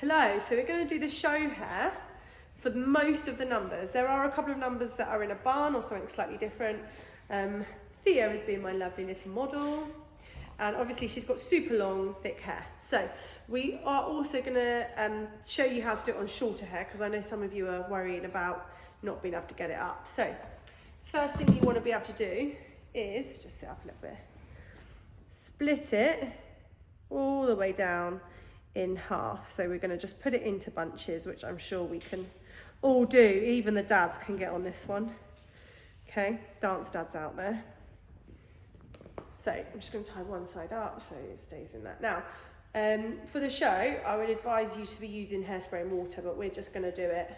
Hello, so we're going to do the show hair for most of the numbers. There are a couple of numbers that are in a bun or something slightly different. Theo has been my lovely little model, and obviously she's got super long, thick hair. So we are also going to show you how to do it on shorter hair, because I know some of you are worrying about not being able to get it up. So first thing you want to be able to do is just sit up a little bit, split it all the way down in half. So we're going to just put it into bunches, which I'm sure we can all do. Even the dads can get on this one. Okay, dance dads out there. So I'm just going to tie one side up so it stays in that. Now, for the show, I would advise you to be using hairspray and water, but we're just going to do it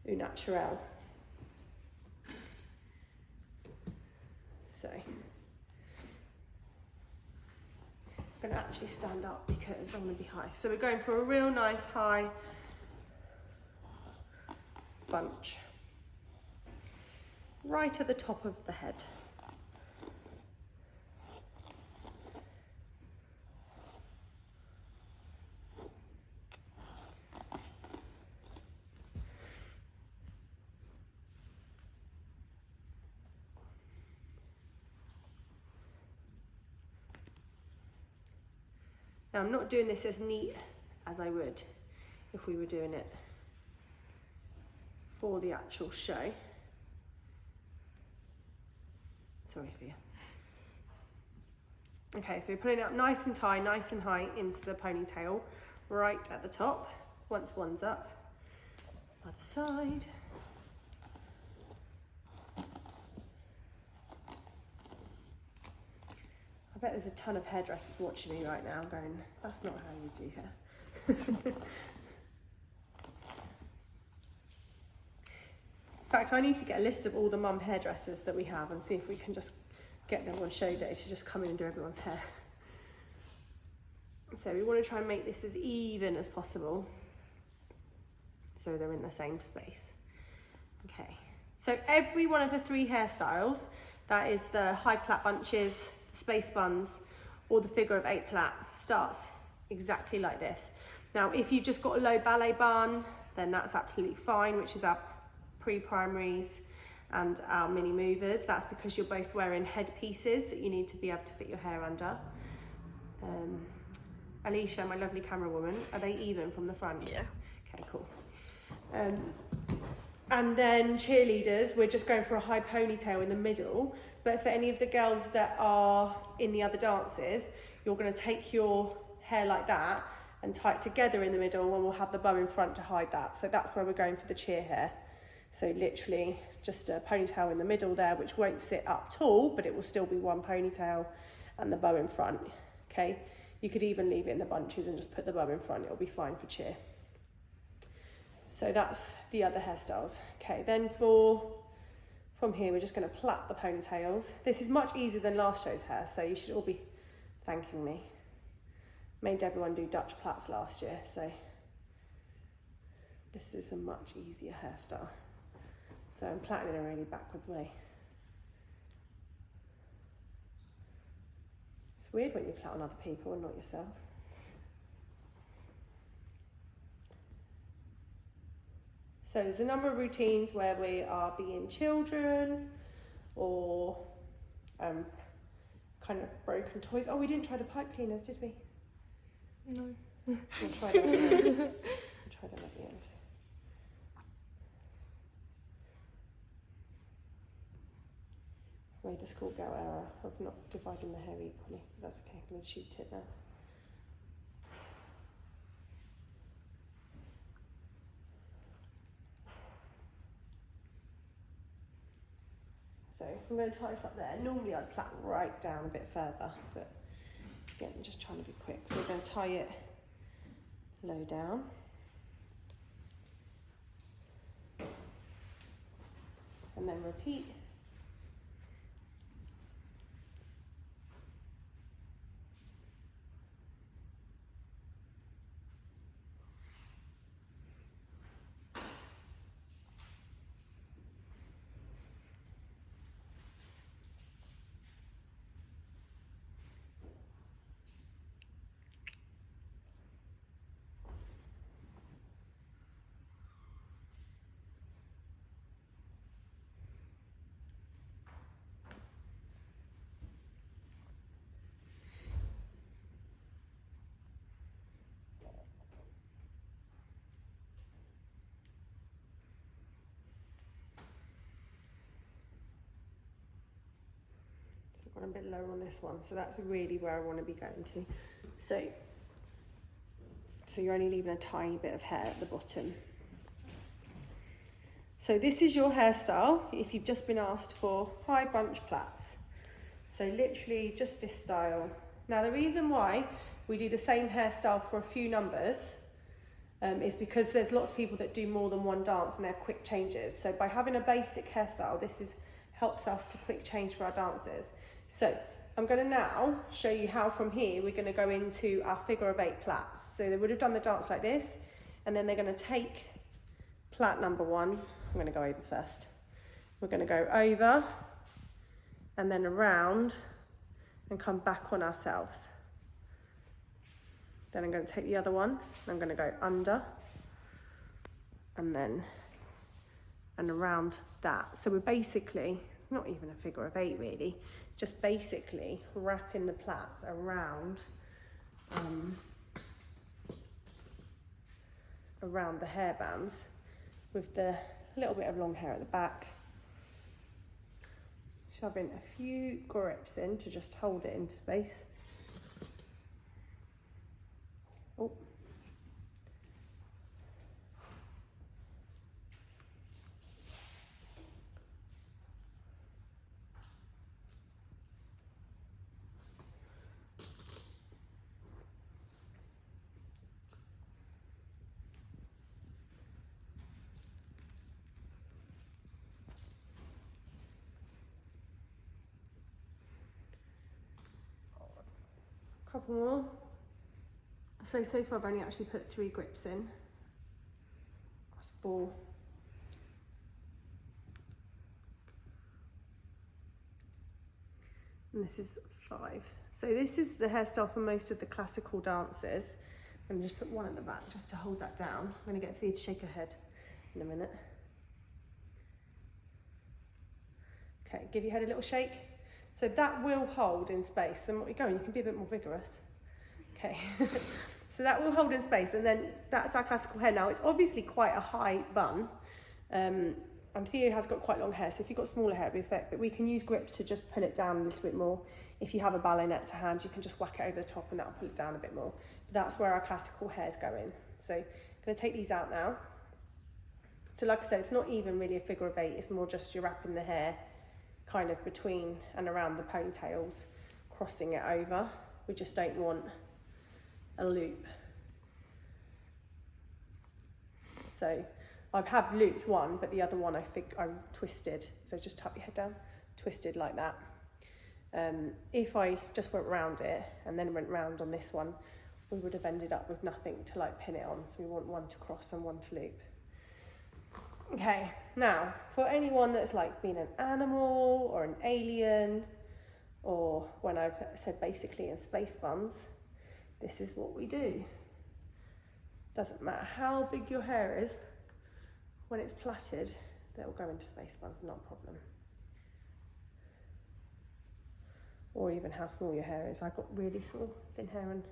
au naturel. So I'm going to actually stand up because I want to be high. So we're going for a real nice high bunch right at the top of the head. Now, I'm not doing this as neat as I would if we were doing it for the actual show. Sorry, Thea. Okay, so we're putting it up nice and high, nice and high into the ponytail, right at the top. Once one's up, other side. I bet there's a ton of hairdressers watching me right now going, that's not how you do hair. In fact, I need to get a list of all the mum hairdressers that we have and see if we can just get them on show day to just come in and do everyone's hair. So we want to try and make this as even as possible so they're in the same space. Okay, so every one of the three hairstyles, that is the high plait bunches, space buns, or the figure of 8 plait, starts exactly like this. Now, if you've just got a low ballet bun, then that's absolutely fine, which is our pre-primaries and our mini movers. That's because you're both wearing headpieces that you need to be able to fit your hair under. Alicia, my lovely camera woman, are they even from the front? Yeah. Okay, cool. And then cheerleaders, we're just going for a high ponytail in the middle. But for any of the girls that are in the other dances, you're going to take your hair like that and tie it together in the middle, and we'll have the bow in front to hide that. So that's where we're going for the cheer hair. So literally just a ponytail in the middle there, which won't sit up tall, but it will still be one ponytail and the bow in front. Okay, you could even leave it in the bunches and just put the bow in front. It'll be fine for cheer. So that's the other hairstyles. Okay, then from here, we're just going to plait the ponytails. This is much easier than last show's hair, so you should all be thanking me. Made everyone do Dutch plaits last year, so this is a much easier hairstyle. So I'm plaiting in a really backwards way. It's weird when you plait on other people and not yourself. So there's a number of routines where we are being children or kind of broken toys. Oh, we didn't try the pipe cleaners, did we? No. We'll try them at the end. We'll try them at the end. Made the schoolgirl error of not dividing the hair equally. That's okay, I'm going to cheat it now. So I'm going to tie this up there. Normally I'd plait right down a bit further, but again, I'm just trying to be quick. So we're going to tie it low down. And then repeat. a bit lower on this one, so that's really where I want to be going to. So you're only leaving a tiny bit of hair at the bottom. So this is your hairstyle if you've just been asked for high bunch plaits. So literally just this style. Now the reason why we do the same hairstyle for a few numbers is because there's lots of people that do more than one dance and they're quick changes. So by having a basic hairstyle, helps us to quick change for our dances. So I'm going to now show you how from here we're going to go into our figure of 8 plaits. So they would have done the dance like this, and then they're going to take plait number 1. I'm going to go over first. We're going to go over and then around and come back on ourselves. Then I'm going to take the other one, and I'm going to go under and then and around that. So we're basically, it's not even a figure of 8 really, just basically wrapping the plaits around around the hairbands with the little bit of long hair at the back, shoving a few grips in to just hold it in space. Oh. Couple more. So far I've only actually put 3 grips in. That's 4. And this is 5. So this is the hairstyle for most of the classical dances. I'm just put 1 at the back just to hold that down. I'm going to get Thea to shake her head in a minute. Okay, give your head a little shake. So that will hold in space. Then what you're going, you can be a bit more vigorous. Okay, so that will hold in space, and then that's our classical hair. Now it's obviously quite a high bun, and Theo has got quite long hair, so if you've got smaller hair, it'll be effect, but we can use grips to just pull it down a little bit more. If you have a ballet net to hand, you can just whack it over the top and that'll pull it down a bit more. But that's where our classical hair's going. So I'm going to take these out now. So like I said, it's not even really a figure of 8, it's more just you're wrapping the hair kind of between and around the ponytails, crossing it over. We just don't want a loop. So I have looped one, but the other one I think I twisted. So just tuck your head down, twisted like that. If I just went round it and then went round on this one, we would have ended up with nothing to like pin it on. So we want one to cross and one to loop. Okay, now for anyone that's like been an animal or an alien, or when I've said basically in space buns, this is what we do. Doesn't matter how big your hair is, when it's plaited, they'll go into space buns, not a problem. Or even how small your hair is. I've got really small, thin hair, and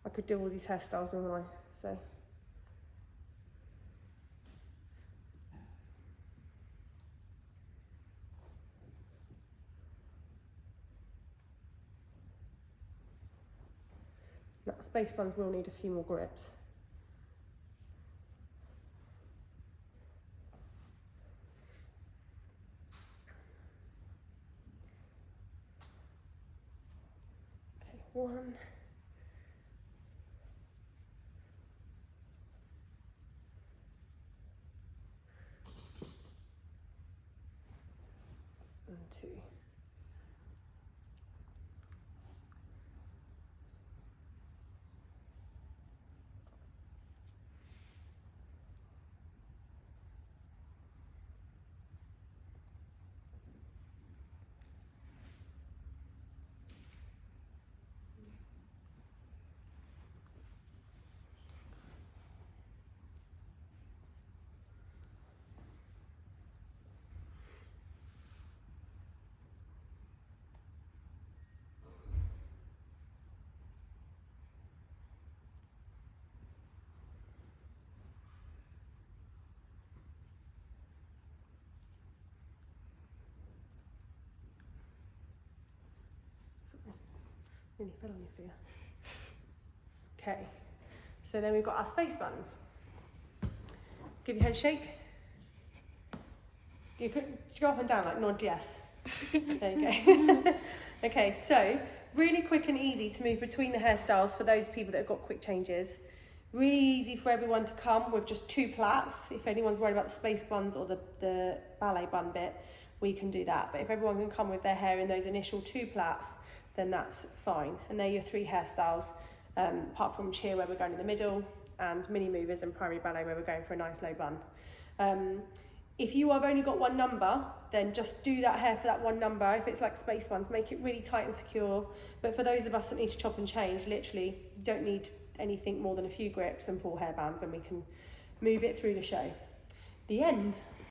I could do all these hairstyles with mine, so. Now, space buns will need a few more grips. Okay, 1. And 2. Nearly fell on your finger. Okay, so then we've got our space buns. Give your head a shake. You could go up and down, like nod yes. There you go. Okay, so really quick and easy to move between the hairstyles for those people that have got quick changes. Really easy for everyone to come with just 2 plaits. If anyone's worried about the space buns or the ballet bun bit, we can do that. But if everyone can come with their hair in those initial 2 plaits, then that's fine. And they're your 3 hairstyles, apart from cheer where we're going in the middle, and mini movers and primary ballet where we're going for a nice low bun. If you have only got 1 number, then just do that hair for that 1 number. If it's like space buns, make it really tight and secure. But for those of us that need to chop and change, literally, you don't need anything more than a few grips and 4 hairbands, and we can move it through the show. The end.